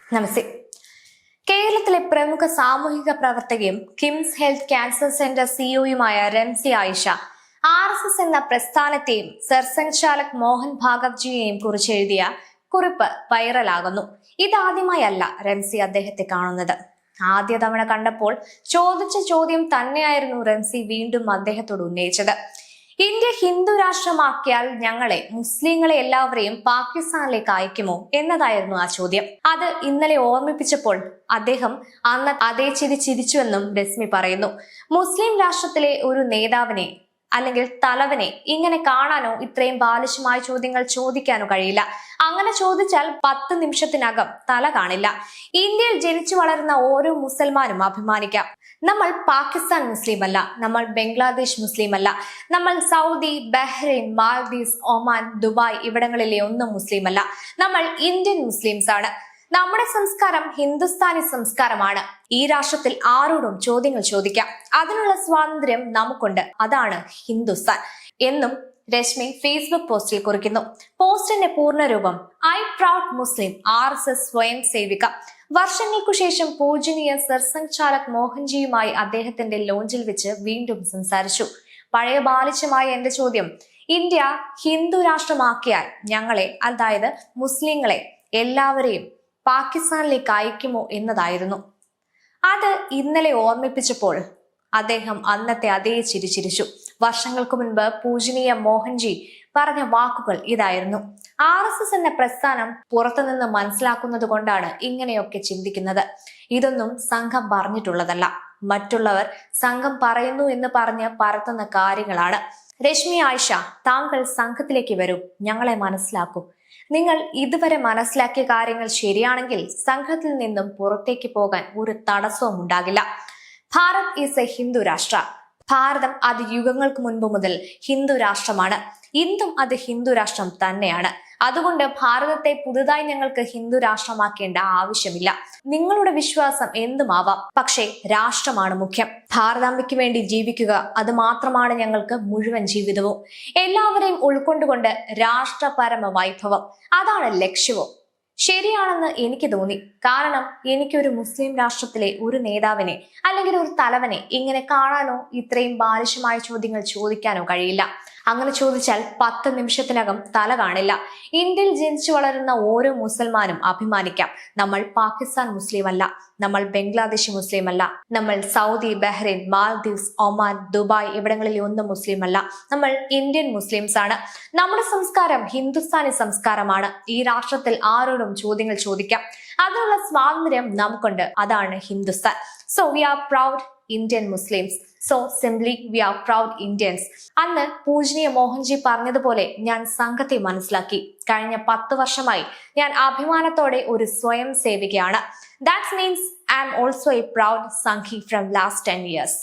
നമസ്തേ. കേരളത്തിലെ പ്രമുഖ സാമൂഹിക പ്രവർത്തകയും കിംസ് ഹെൽത്ത് ക്യാൻസർ സെന്റർ സിഇഒയുമായ റംസി ആയിഷ RSS എന്ന പ്രസ്ഥാനത്തെയും സർസംഘചാലക് മോഹൻ ഭാഗവത്ജിയെയും കുറിച്ച് എഴുതിയ കുറിപ്പ് വൈറലാകുന്നു. ഇതാദ്യമായല്ല റംസി അദ്ദേഹത്തെ കാണുന്നത്. ആദ്യ തവണ കണ്ടപ്പോൾ ചോദിച്ച ചോദ്യം തന്നെയായിരുന്നു റംസി വീണ്ടും അദ്ദേഹത്തോട് ഉന്നയിച്ചത്. ഇന്ത്യ ഹിന്ദു രാഷ്ട്രമാക്കിയാൽ ഞങ്ങളെ മുസ്ലിങ്ങളെ എല്ലാവരെയും പാകിസ്ഥാനിലേക്ക് അയക്കുമോ എന്നതായിരുന്നു ആ ചോദ്യം. അത് ഇന്നലെ ഓർമ്മിപ്പിച്ചപ്പോൾ അദ്ദേഹം അന്ന് അതേ ചിരിച്ചുവെന്നും രശ്മി പറയുന്നു. മുസ്ലിം രാഷ്ട്രത്തിലെ ഒരു നേതാവിനെ അല്ലെങ്കിൽ തലവനെ ഇങ്ങനെ കാണാനോ ഇത്രയും ബാലിശമായ ചോദ്യങ്ങൾ ചോദിക്കാനോ കഴിയില്ല. അങ്ങനെ ചോദിച്ചാൽ 10 നിമിഷത്തിനകം തല കാണില്ല. ഇന്ത്യയിൽ ജനിച്ചു വളരുന്ന ഓരോ മുസൽമാനും അഭിമാനിക്കാം. നമ്മൾ പാകിസ്ഥാൻ മുസ്ലിം അല്ല, നമ്മൾ ബംഗ്ലാദേശ് മുസ്ലിം അല്ല, നമ്മൾ Saudi, Bahrain, Maldives, Oman, Dubai ഇവിടങ്ങളിലെ ഒന്നും മുസ്ലിം അല്ല. നമ്മൾ ഇന്ത്യൻ മുസ്ലിംസ് ആണ്. നമ്മുടെ സംസ്കാരം ഹിന്ദുസ്ഥാനി സംസ്കാരമാണ്. ഈ രാഷ്ട്രത്തിൽ ആരോടും ചോദ്യങ്ങൾ ചോദിക്കാം. അതിനുള്ള സ്വാതന്ത്ര്യം നമുക്കുണ്ട്. അതാണ് ഹിന്ദുസ്ഥാൻ എന്നും രശ്മി ഫേസ്ബുക്ക് പോസ്റ്റിൽ കുറിക്കുന്നു. പോസ്റ്റിന്റെ പൂർണ്ണരൂപം: ഐ പ്രൗഡ് മുസ്ലിം, RSS സ്വയം സേവിക. വർഷങ്ങൾക്കു ശേഷം പൂജനീയ സർസംഘചാലക് മോഹൻജിയുമായി അദ്ദേഹത്തിന്റെ ലോഞ്ചിൽ വെച്ച് വീണ്ടും സംസാരിച്ചു. പഴയ ബാലിശമായ എന്റെ ചോദ്യം, ഇന്ത്യ ഹിന്ദു രാഷ്ട്രമാക്കിയാൽ ഞങ്ങളെ, അതായത് മുസ്ലിങ്ങളെ എല്ലാവരെയും പാകിസ്ഥാനിലേക്ക് അയക്കുമോ എന്നതായിരുന്നു. അത് ഇന്നലെ ഓർമ്മിപ്പിച്ചപ്പോൾ അദ്ദേഹം അന്നത്തെ അതേ ചിരിച്ചു. വർഷങ്ങൾക്ക് മുൻപ് പൂജനീയ മോഹൻജി പറഞ്ഞ വാക്കുകൾ ഇതായിരുന്നു. RSS എന്ന പ്രസ്ഥാനം പുറത്തുനിന്ന് മനസ്സിലാക്കുന്നത് കൊണ്ടാണ് ഇങ്ങനെയൊക്കെ ചിന്തിക്കുന്നത്. ഇതൊന്നും സംഘം പറഞ്ഞിട്ടുള്ളതല്ല, മറ്റുള്ളവർ സംഘം പറയുന്നു എന്ന് പറഞ്ഞ് പരത്തുന്ന കാര്യങ്ങളാണ്. രശ്മി ആയിഷ, താങ്കൾ സംഘത്തിലേക്ക് വരൂ, ഞങ്ങളെ ഭാരതം നിങ്ങൾ ഇതുവരെ മനസ്സിലാക്കിയ കാര്യങ്ങൾ ശരിയാണെങ്കിൽ സംഘത്തിൽ നിന്നും പുറത്തേക്ക് പോകാൻ ഒരു തടസ്സവും ഉണ്ടാകില്ല. ഭാരത് ഈസ് എ ഹിന്ദു രാഷ്ട്ര. ഭാരതം അത് യുഗങ്ങൾക്ക് മുൻപ് മുതൽ ഹിന്ദു രാഷ്ട്രമാണ്. ഇന്നും അത് ഹിന്ദു രാഷ്ട്രം തന്നെയാണ്. അതുകൊണ്ട് ഭാരതത്തെ പുതുതായി ഞങ്ങൾക്ക് ഹിന്ദു രാഷ്ട്രമാക്കേണ്ട ആവശ്യമില്ല. നിങ്ങളുടെ വിശ്വാസം എന്തുമാവാം, പക്ഷേ രാഷ്ട്രമാണ് മുഖ്യം. ഭാരതാംബയ്ക്ക് വേണ്ടി ജീവിക്കുക, അത് മാത്രമാണ് ഞങ്ങൾക്ക് മുഴുവൻ ജീവിതവും. എല്ലാവരെയും ഉൾക്കൊണ്ടുകൊണ്ട് രാഷ്ട്രപരമ വൈഭവം, അതാണ് ലക്ഷ്യവും. ശരിയാണെന്ന് എനിക്ക് തോന്നി. കാരണം എനിക്കൊരു മുസ്ലിം രാഷ്ട്രത്തിലെ ഒരു നേതാവിനെ അല്ലെങ്കിൽ ഒരു തലവനെ ഇങ്ങനെ കാണാനോ ഇത്രയും ബാലിശമായ ചോദ്യങ്ങൾ ചോദിക്കാനോ കഴിയില്ല. അങ്ങനെ ചോദിച്ചാൽ 10 നിമിഷത്തിനകം തല കാണില്ല. ഇന്ത്യയിൽ ജനിച്ചു വളരുന്ന ഓരോ മുസൽമാനും അഭിമാനിക്കാം. നമ്മൾ പാകിസ്ഥാൻ മുസ്ലിം അല്ല, നമ്മൾ ബംഗ്ലാദേശ് മുസ്ലിം അല്ല, നമ്മൾ Saudi, Bahrain, Maldives, Oman, Dubai ഇവിടങ്ങളിലെ ഒന്നും മുസ്ലിം അല്ല, നമ്മൾ ഇന്ത്യൻ മുസ്ലിംസ് ആണ്. നമ്മുടെ സംസ്കാരം ഹിന്ദുസ്ഥാനി സംസ്കാരമാണ്. ഈ രാഷ്ട്രത്തിൽ ആരോടും ചോദ്യങ്ങൾ ചോദിക്കാം. അതിനുള്ള സ്വാതന്ത്ര്യം നമുക്കുണ്ട്. അതാണ് Hindustan. So we R proud Indian Muslims. So simply V R proud Indians. അന്ന് പൂജനീയ മോഹൻജി പറഞ്ഞതുപോലെ ഞാൻ സംഘത്തെ മനസ്സിലാക്കി. കഴിഞ്ഞ 10 വർഷമായി ഞാൻ അഭിമാനത്തോടെ ഒരു സ്വയം സേവികയാണ്. That means I am also a proud Sanghi from last 10 years.